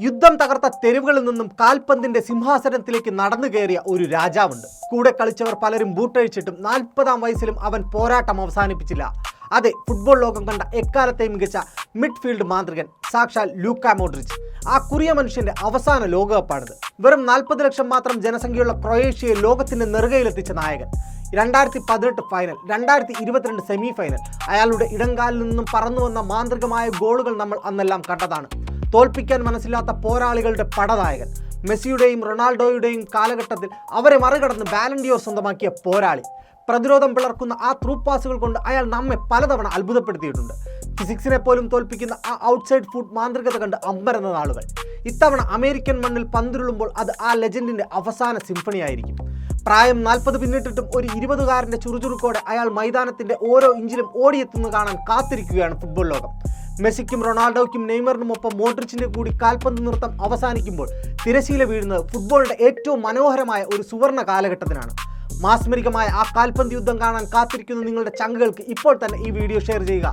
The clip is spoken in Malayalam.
യുദ്ധം തകർത്ത തെരുവുകളിൽ നിന്നും കാൽപന്തിന്റെ സിംഹാസനത്തിലേക്ക് നടന്നു കയറിയ ഒരു രാജാവുണ്ട്. കൂടെ കളിച്ചവർ പലരും ബൂട്ടഴിച്ചിട്ടും 40-ാം വയസ്സിലും അവൻ പോരാട്ടം അവസാനിപ്പിച്ചില്ല. അതെ, ഫുട്ബോൾ ലോകം കണ്ട എക്കാലത്തെയും മികച്ച മിഡ്ഫീൽഡ് മാന്ത്രികൻ സാക്ഷാൽ ലൂക്ക മോഡ്രിച്ച്. ആ കുറിയ മനുഷ്യന്റെ അവസാന ലോകകപ്പാണിത്. വെറും 40 ലക്ഷം മാത്രം ജനസംഖ്യയുള്ള ക്രൊയേഷ്യയെ ലോകത്തിന്റെ നെറുകയിലെത്തിച്ച നായകൻ. 2018 ഫൈനൽ, 2022 സെമി ഫൈനൽ. അയാളുടെ ഇടംകാലിൽ നിന്നും പറന്നു വന്ന മാന്ത്രികമായ ഗോളുകൾ നമ്മൾ അന്നെല്ലാം കണ്ടതാണ്. തോൽപ്പിക്കാൻ മനസ്സില്ലാത്ത പോരാളികളുടെ പടനായകൻ. മെസ്സിയുടെയും റൊണാൾഡോയുടെയും കാലഘട്ടത്തിൽ അവരെ മറികടന്ന് ബാലൻഡിയോർ സ്വന്തമാക്കിയ പോരാളി. പ്രതിരോധം പിളർക്കുന്ന ആ ത്രൂ പാസുകൾ കൊണ്ട് അയാൾ നമ്മെ പലതവണ അത്ഭുതപ്പെടുത്തിയിട്ടുണ്ട്. ഫിസിക്സിനെ പോലും തോൽപ്പിക്കുന്ന ആ ഔട്ട്സൈഡ് ഫുഡ് മാന്ത്രികത കണ്ട് അമ്പരന്ന നാളുകൾ. ഇത്തവണ അമേരിക്കൻ മണ്ണിൽ പന്തിരുളുമ്പോൾ അത് ആ ലെജൻഡിന്റെ അവസാന സിംഫണി ആയിരിക്കും. പ്രായം 40 പിന്നിട്ടിട്ടും ഒരു 20-കാരൻ്റെ ചുറുചുറുക്കോടെ അയാൾ മൈതാനത്തിന്റെ ഓരോ ഇഞ്ചിലും ഓടിയെത്തുന്നത് കാണാൻ കാത്തിരിക്കുകയാണ് ഫുട്ബോൾ ലോകം. മെസ്സിക്കും റൊണാൾഡോയ്ക്കും നെയ്മറിനുമൊപ്പം മോഡ്രിച്ചിന്റെ കൂടി കാൽപന്ത് നൃത്തം അവസാനിക്കുമ്പോൾ തിരശീല വീഴുന്നത് ഫുട്ബോളിന്റെ ഏറ്റവും മനോഹരമായ ഒരു സുവർണ്ണ കാലഘട്ടത്തിനാണ്. മാസ്മരികമായ ആ കാൽപന്ത് യുദ്ധം കാണാൻ കാത്തിരിക്കുന്ന നിങ്ങളുടെ ചങ്കുകൾക്ക് ഇപ്പോൾ തന്നെ ഈ വീഡിയോ ഷെയർ ചെയ്യുക.